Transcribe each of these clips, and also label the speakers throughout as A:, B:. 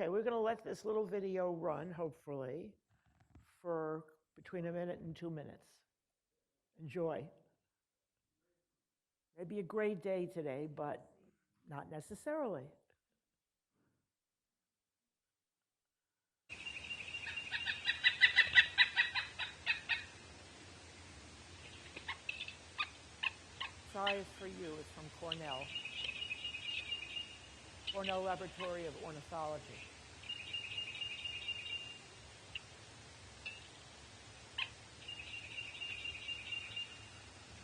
A: Okay, we're going to let this little video run, hopefully, for between a minute and 2 minutes. Enjoy. Maybe a great day today, but not necessarily. Sorry, it's for you. It's from Cornell Laboratory of Ornithology.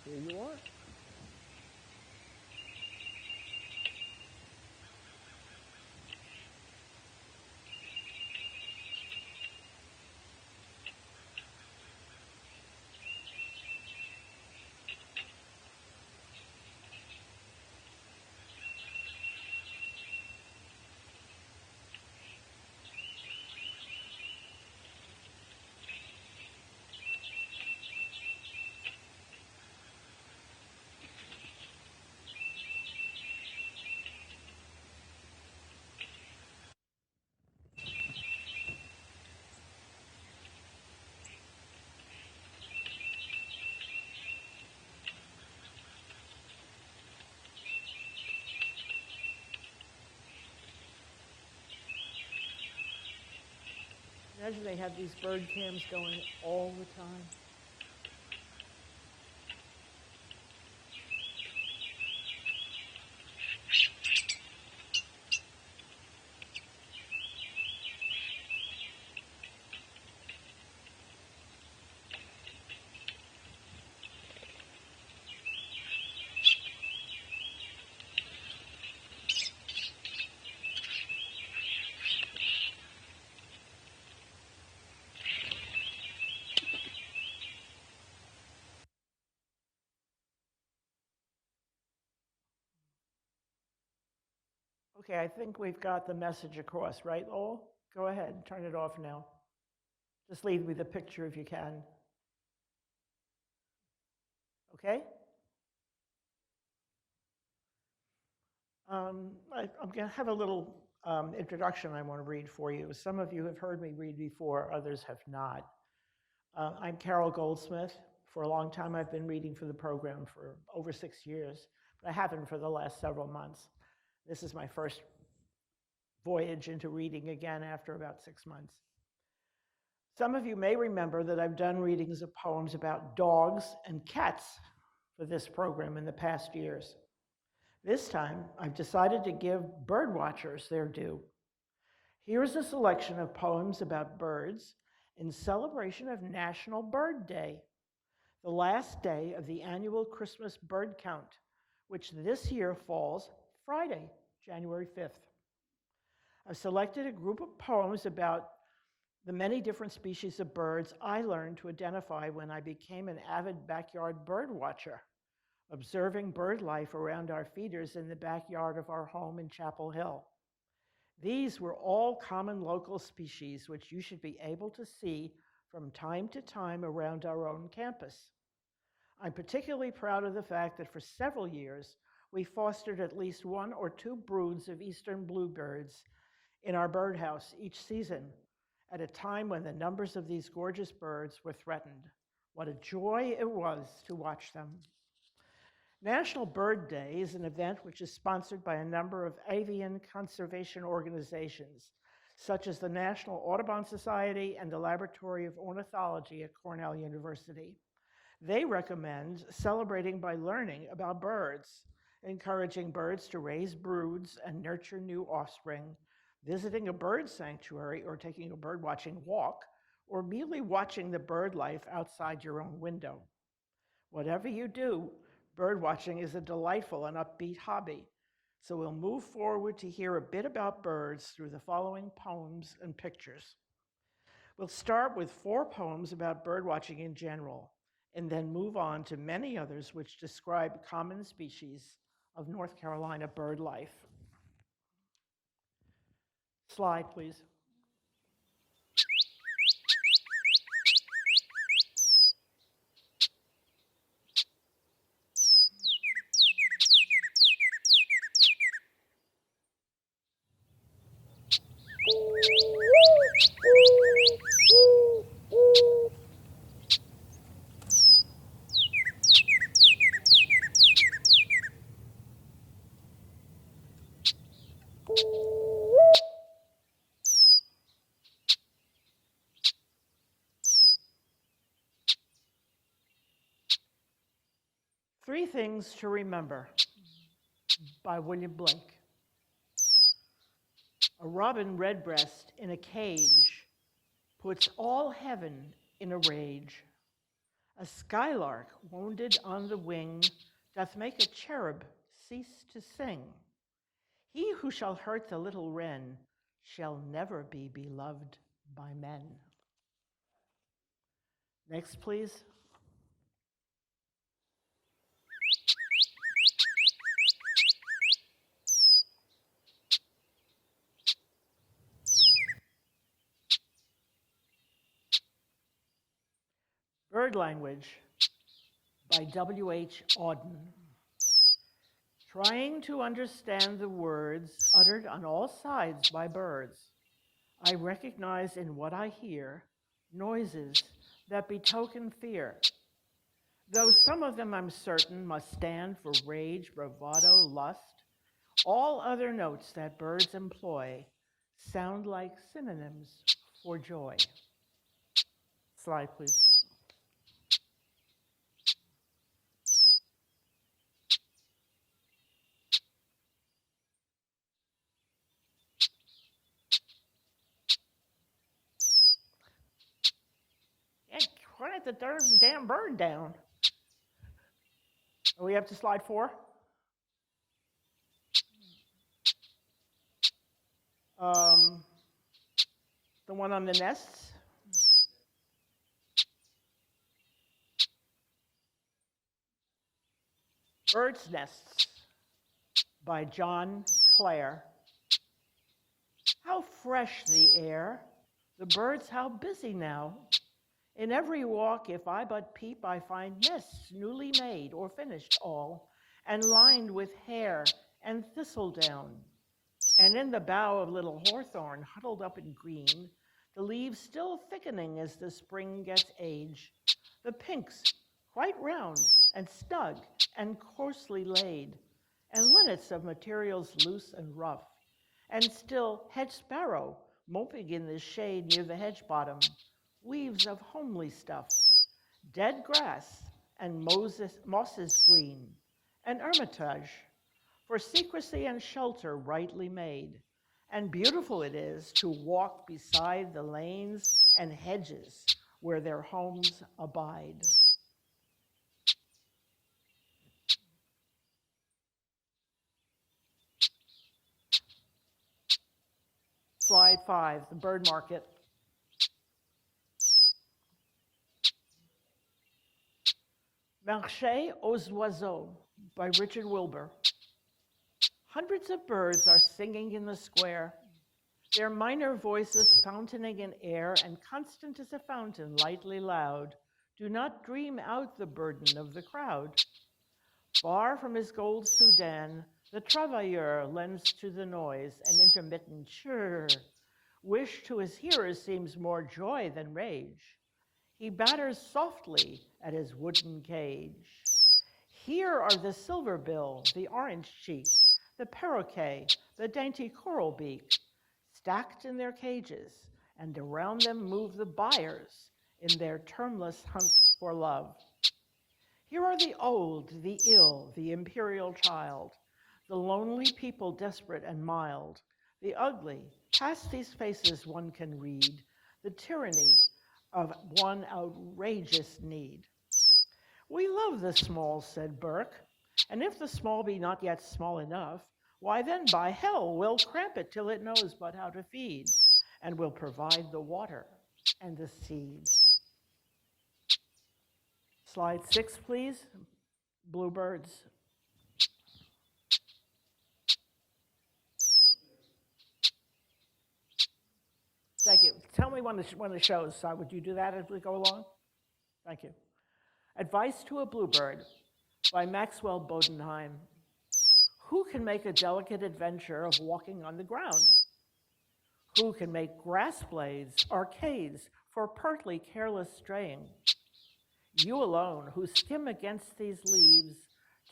A: Here you are. Imagine they have these bird cams going all the time. Okay, I think we've got the message across, right, Lowell? Go ahead, turn it off now. Just leave me the picture if you can. Okay? I'm going to have a little introduction I want to read for you. Some of you have heard me read before, others have not. I'm Carol Goldsmith. For a long time, I've been reading for the program for over 6 years, but I haven't for the last several months. This is my first voyage into reading again after about 6 months. Some of you may remember that I've done readings of poems about dogs and cats for this program in the past years. This time, I've decided to give bird watchers their due. Here's a selection of poems about birds in celebration of National Bird Day, the last day of the annual Christmas bird count, which this year falls Friday, January 5th. I've selected a group of poems about the many different species of birds I learned to identify when I became an avid backyard bird watcher, observing bird life around our feeders in the backyard of our home in Chapel Hill. These were all common local species which you should be able to see from time to time around our own campus. I'm particularly proud of the fact that for several years, we fostered at least 1 or 2 broods of eastern bluebirds in our birdhouse each season, at a time when the numbers of these gorgeous birds were threatened. What a joy it was to watch them. National Bird Day is an event which is sponsored by a number of avian conservation organizations, such as the National Audubon Society and the Laboratory of Ornithology at Cornell University. They recommend celebrating by learning about birds, encouraging birds to raise broods and nurture new offspring, visiting a bird sanctuary or taking a bird watching walk, or merely watching the bird life outside your own window. Whatever you do, bird watching is a delightful and upbeat hobby. So we'll move forward to hear a bit about birds through the following poems and pictures. We'll start with 4 poems about bird watching in general, and then move on to many others which describe common species of North Carolina bird life. Slide, please. Three Things to Remember by William Blake. A robin redbreast in a cage puts all heaven in a rage. A skylark wounded on the wing doth make a cherub cease to sing. He who shall hurt the little wren shall never be beloved by men. Next, please. Bird Language by W.H. Auden. Trying to understand the words uttered on all sides by birds, I recognize in what I hear noises that betoken fear. Though some of them I'm certain must stand for rage, bravado, lust, all other notes that birds employ sound like synonyms for joy. Slide, please. Quiet the damn bird down. Are we up to slide 4? The one on the nests. Bird's Nests by John Clare. How fresh the air, the birds how busy now. In every walk, if I but peep, I find nests newly made or finished all, and lined with hair and thistledown. And in the bough of little hawthorn, huddled up in green, the leaves still thickening as the spring gets age, the pinks quite round and snug and coarsely laid, and linnets of materials loose and rough, and still hedge sparrow moping in the shade near the hedge bottom, weaves of homely stuff, dead grass and mosses green, and hermitage, for secrecy and shelter rightly made. And beautiful it is to walk beside the lanes and hedges where their homes abide. Slide 5, the bird market. Marché aux oiseaux by Richard Wilbur. Hundreds of birds are singing in the square, their minor voices fountaining in air, and constant as a fountain, lightly loud, do not dream out the burden of the crowd. Far from his gold Sudan, the travailleur lends to the noise an intermittent chirr, which to his hearers seems more joy than rage. He batters softly at his wooden cage. Here are the silver bill, the orange cheek, the paroquet, the dainty coral beak, stacked in their cages, and around them move the buyers in their termless hunt for love. Here are the old, the ill, the imperial child, the lonely people desperate and mild, the ugly, past these faces one can read, the tyranny of one outrageous need. We love the small, said Burke, and if the small be not yet small enough, why then, by hell, we'll cramp it till it knows but how to feed, and we'll provide the water and the seed. Slide 6, please. Bluebirds. Thank you. Tell me when the show's. Would you do that as we go along? Thank you. Advice to a Bluebird by Maxwell Bodenheim. Who can make a delicate adventure of walking on the ground? Who can make grass blades, arcades for pertly careless straying? You alone, who skim against these leaves,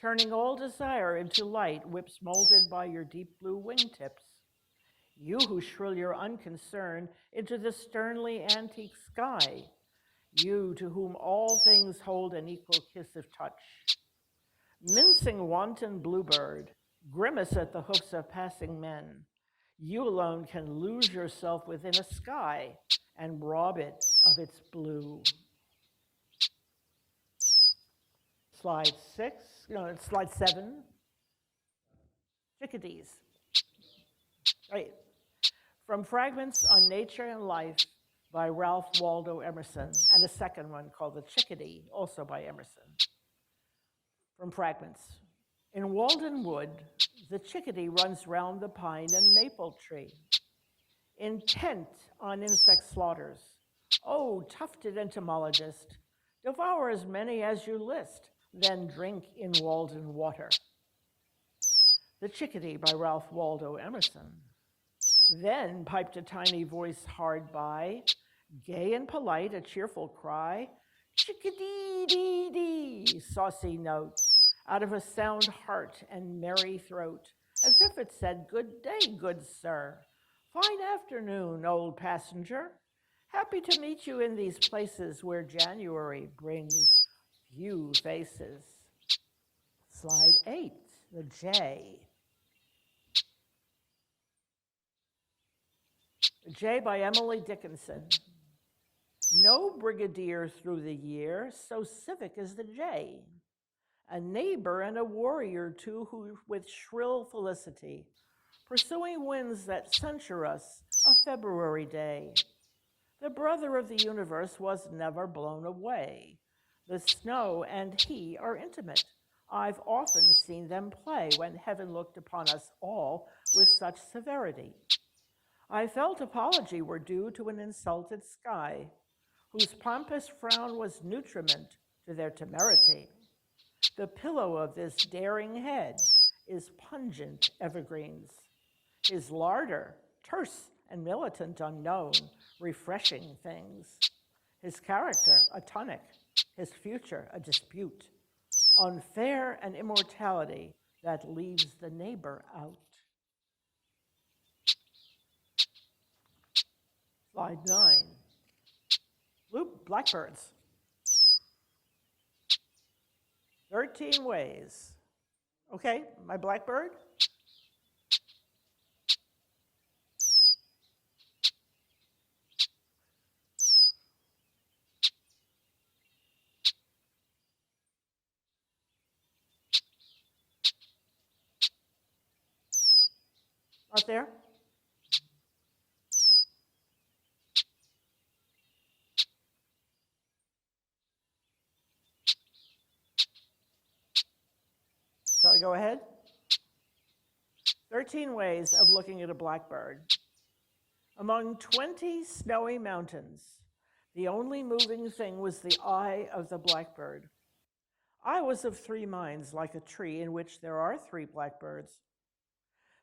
A: turning all desire into light, whips molded by your deep blue wingtips. You who shrill your unconcern into the sternly antique sky. You to whom all things hold an equal kiss of touch. Mincing wanton bluebird, grimace at the hoofs of passing men. You alone can lose yourself within a sky and rob it of its blue. Slide 7. Chickadees. Right. From Fragments on Nature and Life by Ralph Waldo Emerson, and a second one called The Chickadee, also by Emerson. From Fragments. In Walden Wood, the chickadee runs round the pine and maple tree, intent on insect slaughters. Oh, tufted entomologist, devour as many as you list, then drink in Walden water. The Chickadee by Ralph Waldo Emerson. Then piped a tiny voice hard by, gay and polite, a cheerful cry, chickadee-dee-dee, saucy note, out of a sound heart and merry throat, as if it said, good day, good sir. Fine afternoon, old passenger. Happy to meet you in these places where January brings few faces. Slide 8, the Jay. The Jay by Emily Dickinson. No brigadier through the year so civic as the Jay. A neighbor and a warrior too, who with shrill felicity, pursuing winds that censure us a February day. The brother of the universe was never blown away. The snow and he are intimate. I've often seen them play when heaven looked upon us all with such severity. I felt apology were due to an insulted sky, whose pompous frown was nutriment to their temerity. The pillow of this daring head is pungent evergreens. His larder, terse and militant unknown, refreshing things. His character, a tonic. His future, a dispute. Unfair an immortality that leaves the neighbor out. Slide 9. Blackbirds. 13 ways. Okay, my blackbird. Out there? Shall I go ahead? 13 ways of looking at a blackbird. Among 20 snowy mountains, the only moving thing was the eye of the blackbird. I was of 3 minds, like a tree in which there are 3 blackbirds.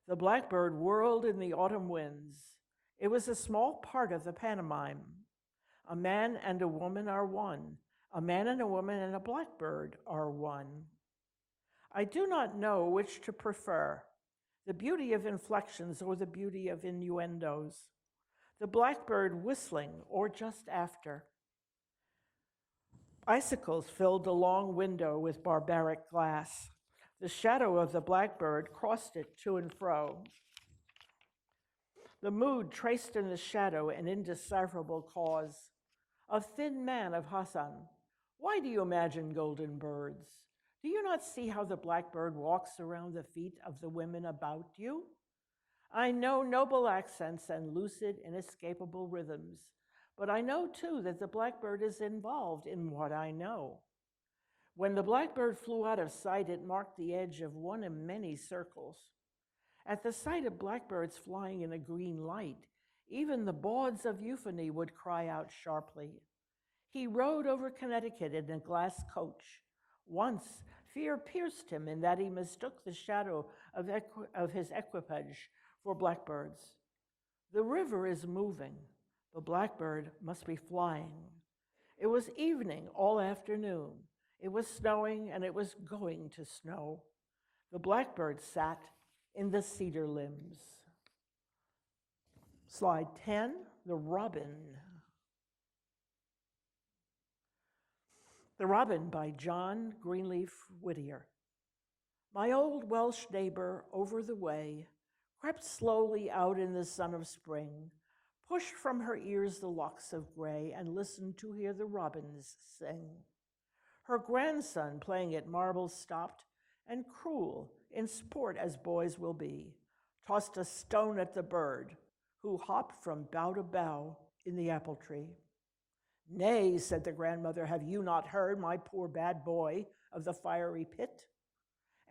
A: The blackbird whirled in the autumn winds. It was a small part of the pantomime. A man and a woman are one. A man and a woman and a blackbird are one. I do not know which to prefer, the beauty of inflections or the beauty of innuendos, the blackbird whistling or just after. Icicles filled the long window with barbaric glass. The shadow of the blackbird crossed it to and fro. The mood traced in the shadow an indecipherable cause. A thin man of Hassan. Why do you imagine golden birds? Do you not see how the blackbird walks around the feet of the women about you? I know noble accents and lucid, inescapable rhythms, but I know too that the blackbird is involved in what I know. When the blackbird flew out of sight, it marked the edge of one of many circles. At the sight of blackbirds flying in a green light, even the bawds of euphony would cry out sharply. He rode over Connecticut in a glass coach. Once, fear pierced him in that he mistook the shadow of his equipage for blackbirds. The river is moving. The blackbird must be flying. It was evening all afternoon. It was snowing and it was going to snow. The blackbird sat in the cedar limbs. Slide 10, the robin. The Robin by John Greenleaf Whittier. My old Welsh neighbor over the way crept slowly out in the sun of spring, pushed from her ears the locks of gray, and listened to hear the robins sing. Her grandson, playing at marbles, stopped, and cruel, in sport as boys will be, tossed a stone at the bird, who hopped from bough to bough in the apple tree. Nay, said the grandmother, have you not heard, my poor bad boy, of the fiery pit?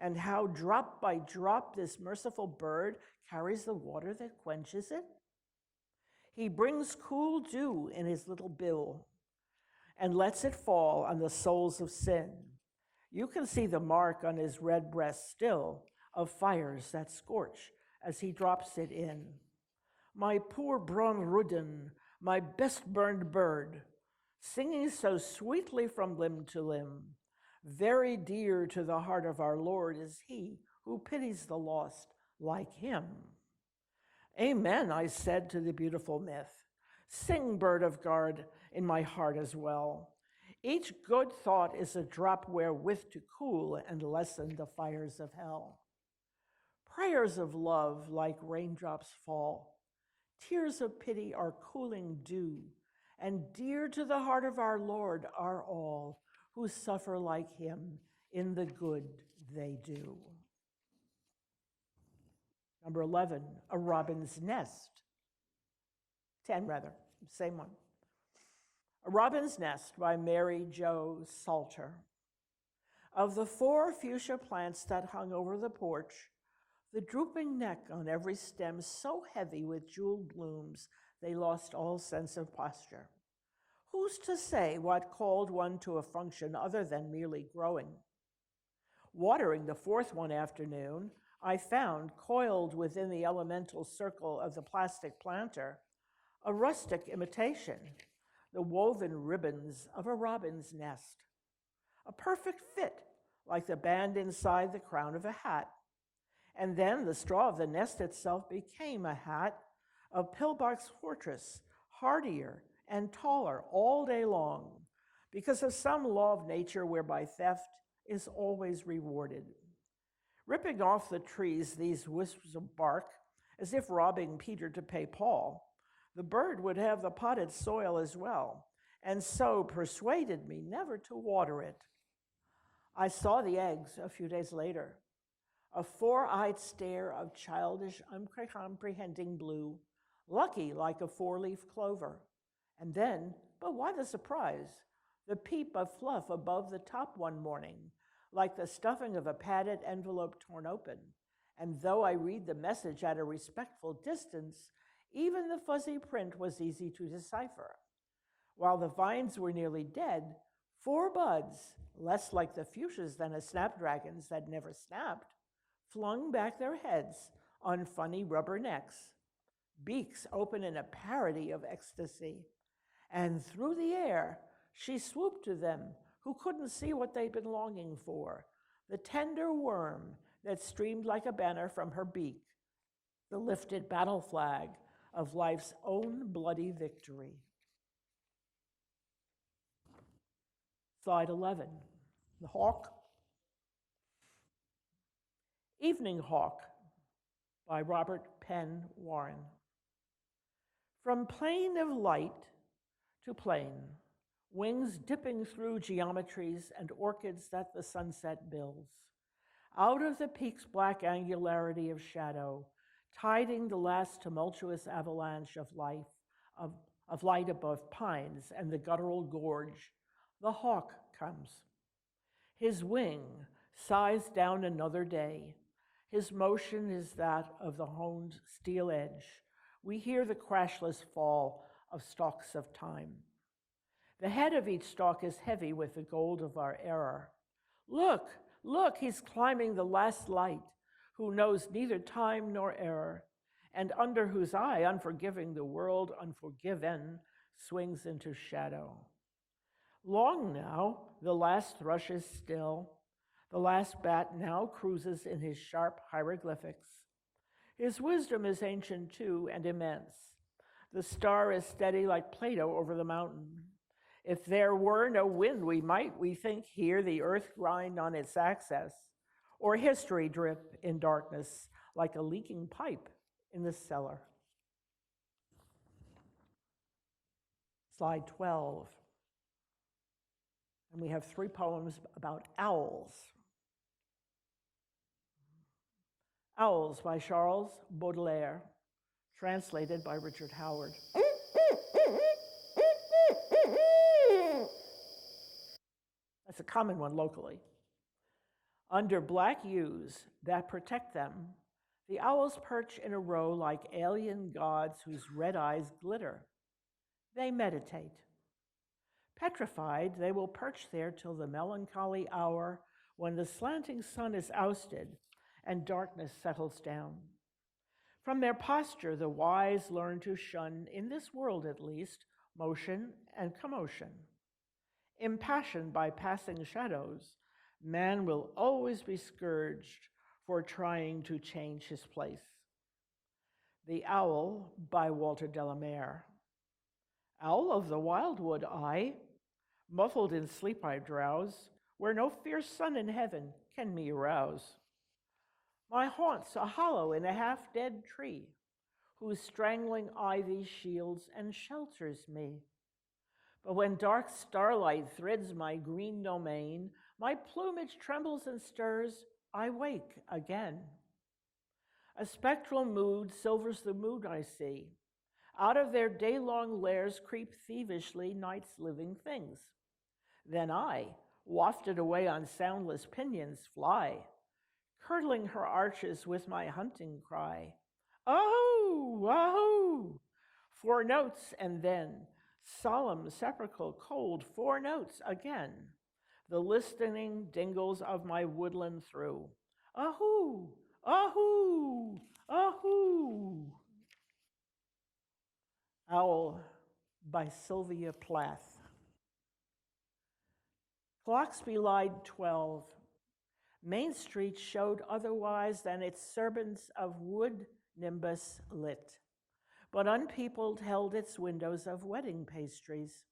A: And how drop by drop this merciful bird carries the water that quenches it? He brings cool dew in his little bill and lets it fall on the souls of sin. You can see the mark on his red breast still of fires that scorch as he drops it in. My poor Bron Rudin, my best burned bird, singing so sweetly from limb to limb. Very dear to the heart of our Lord is he who pities the lost like him. Amen, I said to the beautiful myth. Sing, bird of God, in my heart as well. Each good thought is a drop wherewith to cool and lessen the fires of hell. Prayers of love like raindrops fall. Tears of pity are cooling dew, and dear to the heart of our Lord are all who suffer like him in the good they do. Number 11, A Robin's Nest. 10 rather, same one. A Robin's Nest by Mary Jo Salter. Of the 4 fuchsia plants that hung over the porch, the drooping neck on every stem so heavy with jeweled blooms they lost all sense of posture. Who's to say what called one to a function other than merely growing? Watering the 4th one afternoon, I found, coiled within the elemental circle of the plastic planter, a rustic imitation, the woven ribbons of a robin's nest. A perfect fit, like the band inside the crown of a hat. And then the straw of the nest itself became a hat of pillbox fortress, hardier and taller all day long, because of some law of nature whereby theft is always rewarded. Ripping off the trees these wisps of bark, as if robbing Peter to pay Paul, the bird would have the potted soil as well, and so persuaded me never to water it. I saw the eggs a few days later, a 4-eyed stare of childish, uncomprehending blue, lucky like a 4-leaf clover. And then, but why the surprise? The peep of fluff above the top one morning, like the stuffing of a padded envelope torn open. And though I read the message at a respectful distance, even the fuzzy print was easy to decipher. While the vines were nearly dead, 4 buds, less like the fuchsias than a snapdragon's that never snapped, flung back their heads on funny rubber necks, beaks open in a parody of ecstasy. And through the air, she swooped to them who couldn't see what they'd been longing for, the tender worm that streamed like a banner from her beak, the lifted battle flag of life's own bloody victory. Slide 11, The Hawk. Evening Hawk by Robert Penn Warren. From plane of light to plane, wings dipping through geometries and orchids that the sunset builds. Out of the peak's black angularity of shadow, tiding the last tumultuous avalanche of life, of light above pines and the guttural gorge, the hawk comes. His wing sighs down another day. His motion is that of the honed steel edge. We hear the crashless fall of stalks of time. The head of each stalk is heavy with the gold of our error. Look, look, he's climbing the last light, who knows neither time nor error, and under whose eye, unforgiving the world unforgiven, swings into shadow. Long now, the last thrush is still. The last bat now cruises in his sharp hieroglyphics. His wisdom is ancient too and immense. The star is steady like Plato over the mountain. If there were no wind, we might, we think, hear the earth grind on its axis, or history drip in darkness like a leaking pipe in the cellar. Slide 12. And we have 3 poems about owls. Owls by Charles Baudelaire, translated by Richard Howard. That's a common one locally. Under black yews that protect them, the owls perch in a row like alien gods whose red eyes glitter. They meditate. Petrified, they will perch there till the melancholy hour when the slanting sun is ousted and darkness settles down. From their posture, the wise learn to shun, in this world at least, motion and commotion. Impassioned by passing shadows, man will always be scourged for trying to change his place. The Owl by Walter Delamere. Owl of the wildwood I, muffled in sleep I drowse, where no fierce sun in heaven can me arouse. My haunt's a hollow in a half-dead tree, whose strangling ivy shields and shelters me. But when dark starlight threads my green domain, my plumage trembles and stirs, I wake again. A spectral mood silvers the mood I see. Out of their day-long lairs creep thievishly night's living things. Then I, wafted away on soundless pinions, fly, curdling her arches with my hunting cry. Ahoo, ahoo! 4 notes, and then, solemn, sepulchral, cold, 4 notes again, the listening dingles of my woodland through. Ahoo, ahoo, ahoo! Owl by Sylvia Plath. Clocks belied 12. Main Street showed otherwise than its serpents of wood nimbus lit, but unpeopled held its windows of wedding pastries,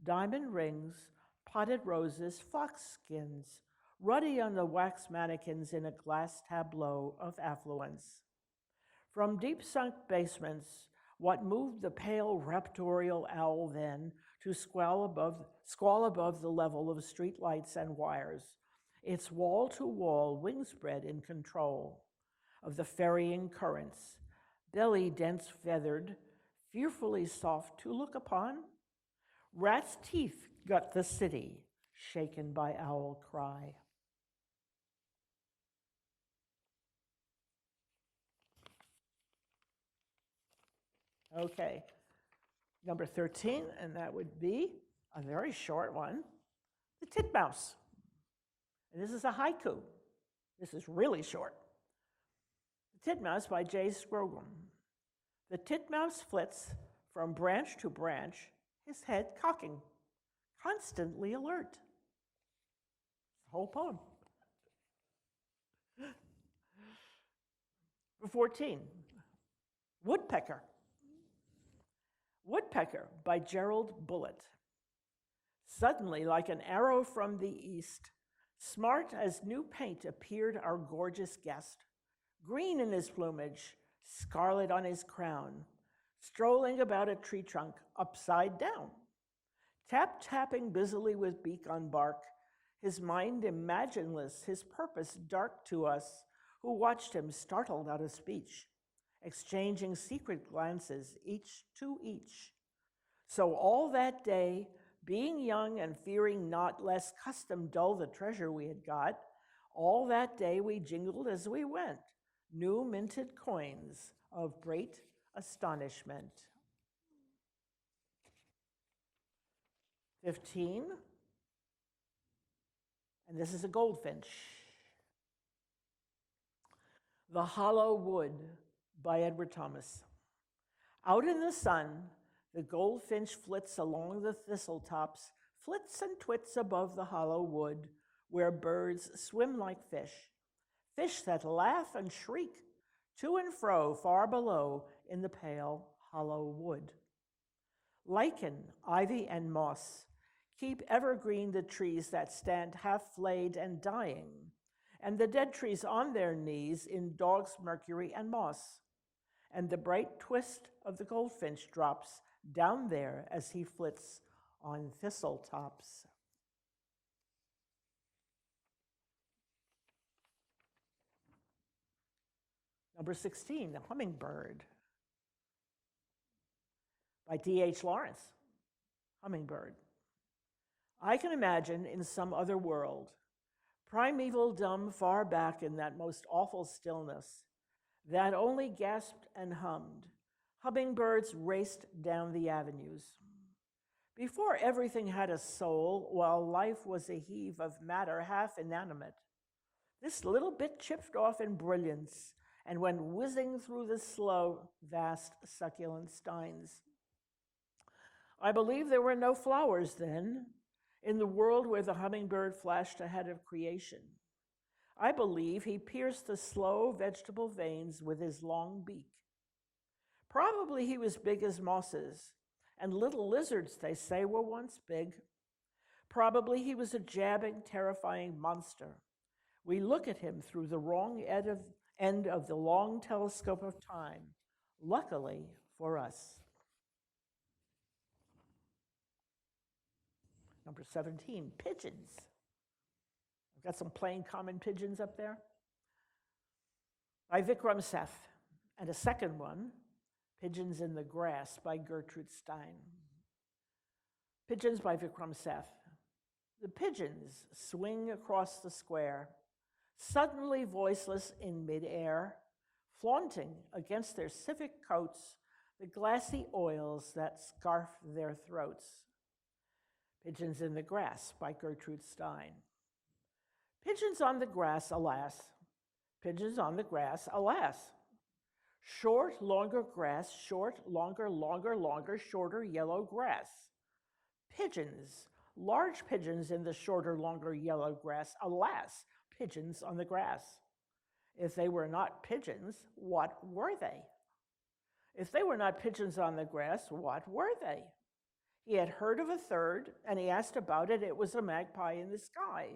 A: diamond rings, potted roses, fox skins, ruddy on the wax mannequins in a glass tableau of affluence. From deep-sunk basements, what moved the pale raptorial owl then to squall above the level of streetlights and wires, its wall-to-wall wingspread in control of the ferrying currents, belly dense feathered, fearfully soft to look upon? Rat's teeth gut the city, shaken by owl cry. Okay, number 13, and that would be a very short one, the titmouse. And this is a haiku. This is really short. The Titmouse by J. Scroggin. The titmouse flits from branch to branch, his head cocking, constantly alert. The whole poem. 14, Woodpecker. Woodpecker by Gerald Bullitt. Suddenly, like an arrow from the east, smart as new paint appeared our gorgeous guest, green in his plumage, scarlet on his crown, strolling about a tree trunk upside down, tap-tapping busily with beak on bark, his mind imagineless, his purpose dark to us, who watched him startled out of speech, exchanging secret glances, each to each. So all that day, being young and fearing not lest custom dull the treasure we had got, all that day we jingled as we went, new minted coins of great astonishment. 15, and this is a goldfinch. The Hollow Wood by Edward Thomas. Out in the sun, the goldfinch flits along the thistle tops, flits and twits above the hollow wood, where birds swim like fish, fish that laugh and shriek to and fro far below in the pale hollow wood. Lichen, ivy, and moss keep evergreen the trees that stand half flayed and dying, and the dead trees on their knees in dog's mercury and moss, and the bright twist of the goldfinch drops down there as he flits on thistle tops. Number 16, The Hummingbird, by D.H. Lawrence. Hummingbird. I can imagine in some other world, primeval dumb far back in that most awful stillness, that only gasped and hummed, hummingbirds raced down the avenues. Before everything had a soul, while life was a heave of matter half inanimate, this little bit chipped off in brilliance and went whizzing through the slow, vast, succulent steins. I believe there were no flowers then, in the world where the hummingbird flashed ahead of creation. I believe he pierced the slow vegetable veins with his long beak. Probably he was big as mosses, and little lizards, they say, were once big. Probably he was a jabbing, terrifying monster. We look at him through the wrong end of the long telescope of time, luckily for us. Number 17, pigeons. I've got some plain common pigeons up there. By Vikram Seth. And a second one, Pigeons in the Grass by Gertrude Stein. Pigeons by Vikram Seth. The pigeons swing across the square, suddenly voiceless in midair, flaunting against their civic coats the glassy oils that scarf their throats. Pigeons in the Grass by Gertrude Stein. Pigeons on the grass, alas. Pigeons on the grass, alas. Short, longer grass, short, longer, longer, longer, shorter yellow grass. Pigeons, large pigeons in the shorter, longer yellow grass, alas, pigeons on the grass. If they were not pigeons, what were they? If they were not pigeons on the grass, what were they? He had heard of a third, and he asked about it. It was a magpie in the sky.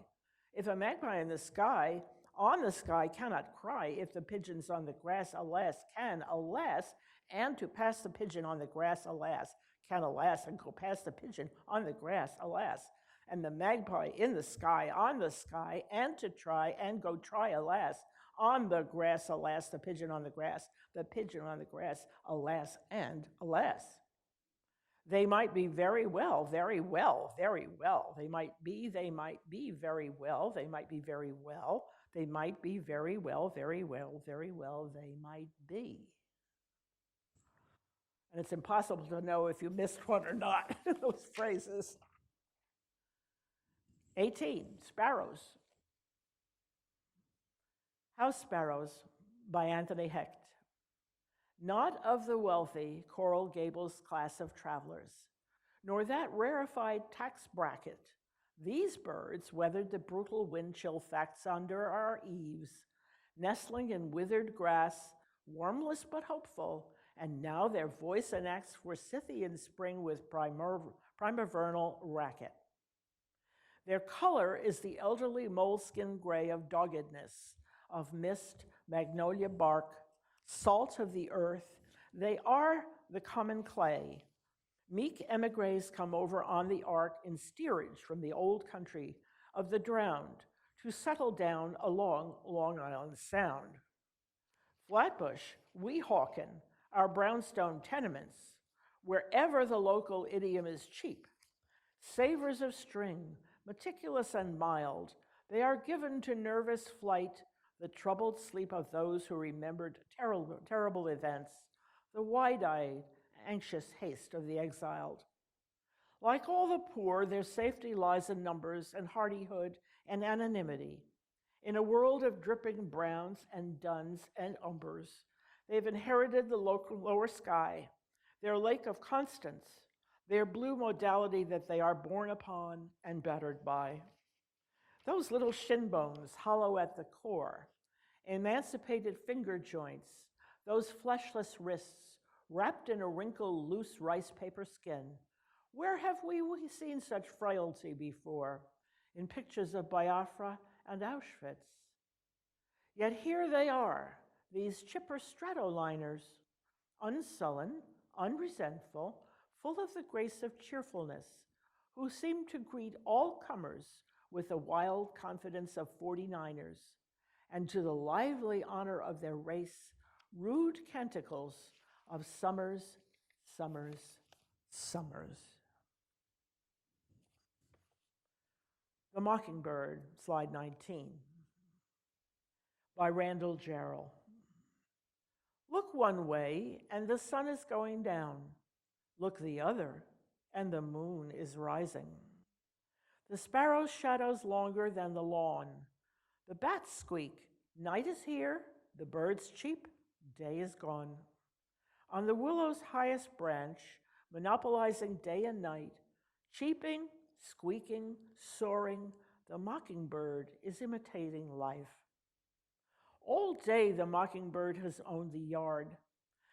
A: If a magpie in the sky, on the sky, cannot cry, if the pigeons on the grass, alas, can, alas, and to pass the pigeon on the grass, alas, can, alas, and go past the pigeon on the grass, alas, and the magpie in the sky, on the sky, and to try, and go try, alas, on the grass, alas, the pigeon on the grass, alas, and alas. They might be very well, very well, very well. They might be very well, they might be very well, they might be very well, very well, very well, they might be. And it's impossible to know if you missed one or not, those phrases. 18, Sparrows. House Sparrows by Anthony Hecht. Not of the wealthy Coral Gables class of travelers, nor that rarefied tax bracket. These birds weathered the brutal wind chill facts under our eaves, nestling in withered grass, warmless but hopeful, and now their voice enacts Forsythian spring with primavernal racket. Their color is the elderly moleskin gray of doggedness, of mist, magnolia bark, salt of the earth. They are the common clay. Meek emigres come over on the ark in steerage from the old country of the drowned to settle down along Long Island Sound. Flatbush, Weehawken, our brownstone tenements, wherever the local idiom is cheap. Savors of string, meticulous and mild, they are given to nervous flight, the troubled sleep of those who remembered terrible events, the wide-eyed, anxious haste of the exiled. Like all the poor, their safety lies in numbers and hardihood and anonymity. In a world of dripping browns and duns and umbers, they've inherited the lower sky, their lake of constants, their blue modality that they are born upon and battered by. Those little shin bones, hollow at the core, emancipated finger joints, those fleshless wrists, wrapped in a wrinkled, loose rice paper skin. Where have we seen such frailty before? In pictures of Biafra and Auschwitz. Yet here they are, these chipper stratoliners, unsullen, unresentful, full of the grace of cheerfulness, who seem to greet all comers with the wild confidence of 49ers, and to the lively honor of their race, rude canticles of summers, summers, summers. The Mockingbird, slide 19, by Randall Jarrell. Look one way, and the sun is going down. Look the other, and the moon is rising. The sparrow's shadow's longer than the lawn. The bats squeak, night is here, the birds cheep, day is gone. On the willow's highest branch, monopolizing day and night, cheeping, squeaking, soaring, the mockingbird is imitating life. All day the mockingbird has owned the yard.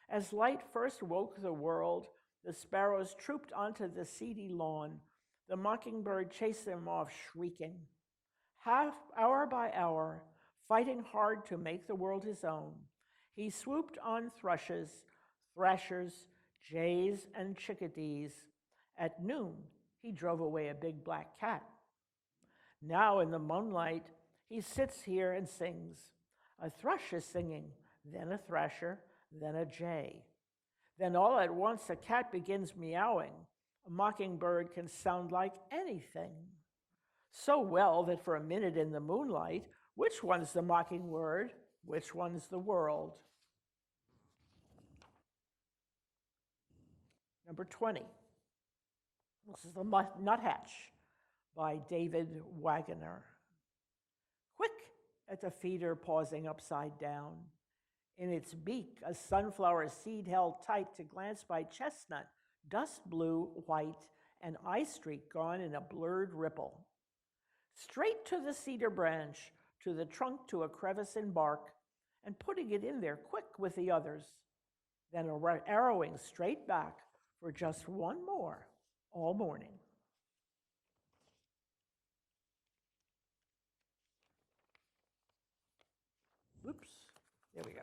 A: As light first woke the world, the sparrows trooped onto the seedy lawn. The mockingbird chased them off shrieking. Half hour by hour, fighting hard to make the world his own, he swooped on thrushes, thrashers, jays, and chickadees. At noon, he drove away a big black cat. Now in the moonlight, he sits here and sings. A thrush is singing, then a thrasher, then a jay. Then all at once a cat begins meowing. A mockingbird can sound like anything. So well that for a minute in the moonlight, which one's the mockingbird, which one's the world? Number 20. This is the Nuthatch by David Wagoner. Quick at the feeder pausing upside down. In its beak, a sunflower seed held tight to glance by chestnut, dust blue, white, and eye streak gone in a blurred ripple. Straight to the cedar branch, to the trunk, to a crevice in bark, and putting it in there quick with the others. Then arrowing straight back for just one more all morning. Oops, there we go.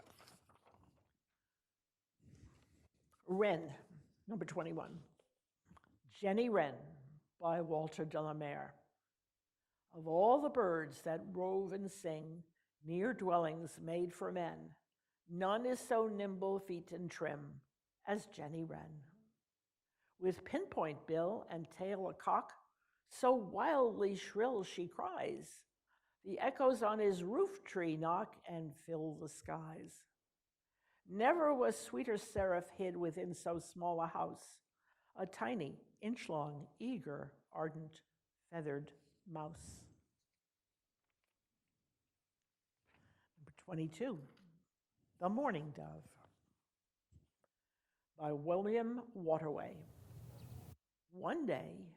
A: Wren, number 21. Jenny Wren by Walter de la Mare. Of all the birds that rove and sing near dwellings made for men, none is so nimble, feet and trim as Jenny Wren. With pinpoint bill and tail a cock, so wildly shrill she cries, the echoes on his roof tree knock and fill the skies. Never was sweeter seraph hid within so small a house, a tiny, inch-long, eager, ardent, feathered mouse. Number 22, The Mourning Dove by William Waterway. One day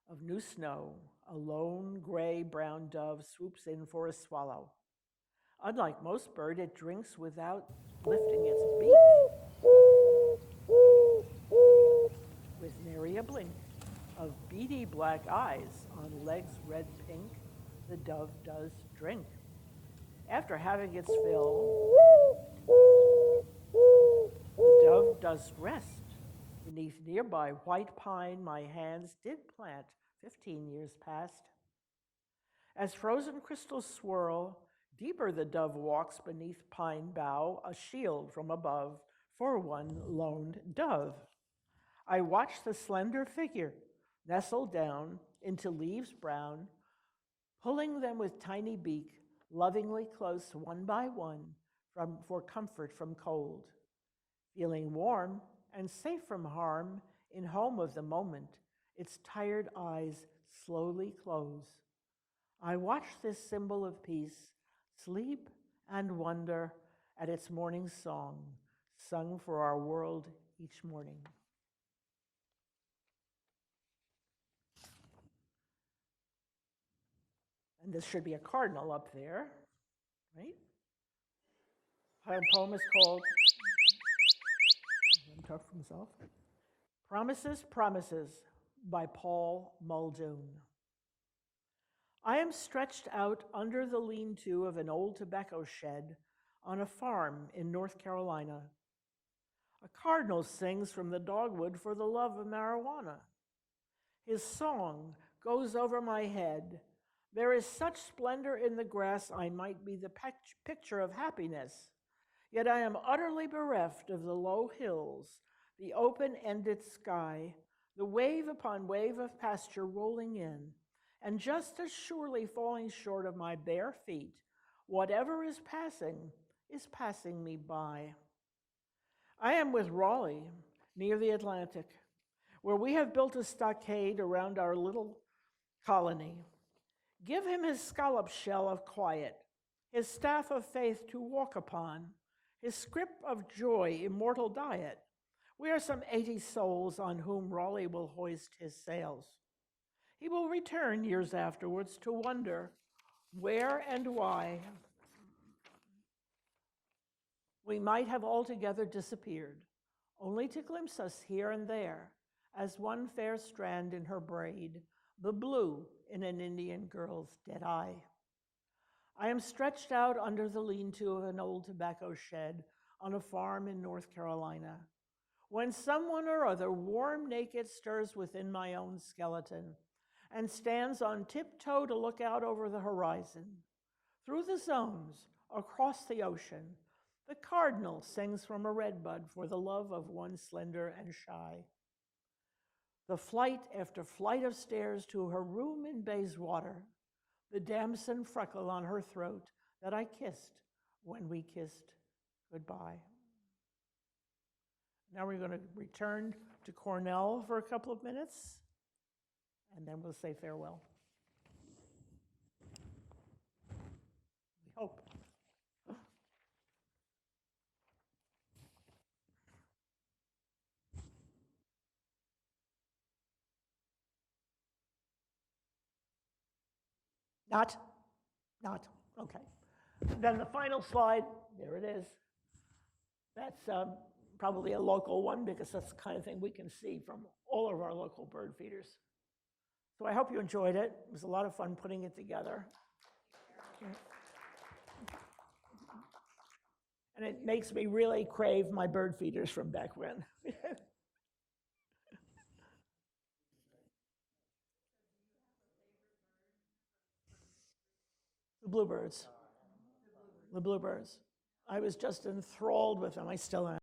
A: of new snow, a lone gray-brown dove swoops in for a swallow. Unlike most birds, it drinks without lifting its beak. With nary a blink of beady black eyes on legs red-pink, the dove does drink. After having its fill, the dove does rest. Beneath nearby white pine my hands did plant 15 years past. As frozen crystals swirl, deeper the dove walks beneath pine bough, a shield from above for one lone dove. I watch the slender figure nestle down into leaves brown, pulling them with tiny beak, lovingly close one by one for comfort from cold. Feeling warm and safe from harm in home of the moment, its tired eyes slowly close. I watch this symbol of peace sleep and wonder at its morning song, sung for our world each morning. And this should be a cardinal up there, right? The poem is called, let him talk for himself, Promises, Promises by Paul Muldoon. I am stretched out under the lean-to of an old tobacco shed on a farm in North Carolina. A cardinal sings from the dogwood for the love of marijuana. His song goes over my head. There is such splendor in the grass, I might be the picture of happiness. Yet I am utterly bereft of the low hills, the open-ended sky, the wave upon wave of pasture rolling in, and just as surely falling short of my bare feet, whatever is passing me by. I am with Raleigh, near the Atlantic, where we have built a stockade around our little colony. Give him his scallop shell of quiet, his staff of faith to walk upon, his scrip of joy, immortal diet. We are some 80 souls on whom Raleigh will hoist his sails. He will return years afterwards to wonder where and why we might have altogether disappeared, only to glimpse us here and there, as one fair strand in her braid, the blue in an Indian girl's dead eye. I am stretched out under the lean-to of an old tobacco shed on a farm in North Carolina, when someone or other warm naked stirs within my own skeleton and stands on tiptoe to look out over the horizon. Through the zones, across the ocean, the cardinal sings from a redbud for the love of one slender and shy. The flight after flight of stairs to her room in Bayswater, the damson freckle on her throat that I kissed when we kissed goodbye. Now we're going to return to Cornell for a couple of minutes, and then we'll say farewell. We hope. Not, okay. Then the final slide, there it is. That's probably a local one because that's the kind of thing we can see from all of our local bird feeders. So I hope you enjoyed it. It was a lot of fun putting it together. And it makes me really crave my bird feeders from back when. The bluebirds. The bluebirds. I was just enthralled with them. I still am.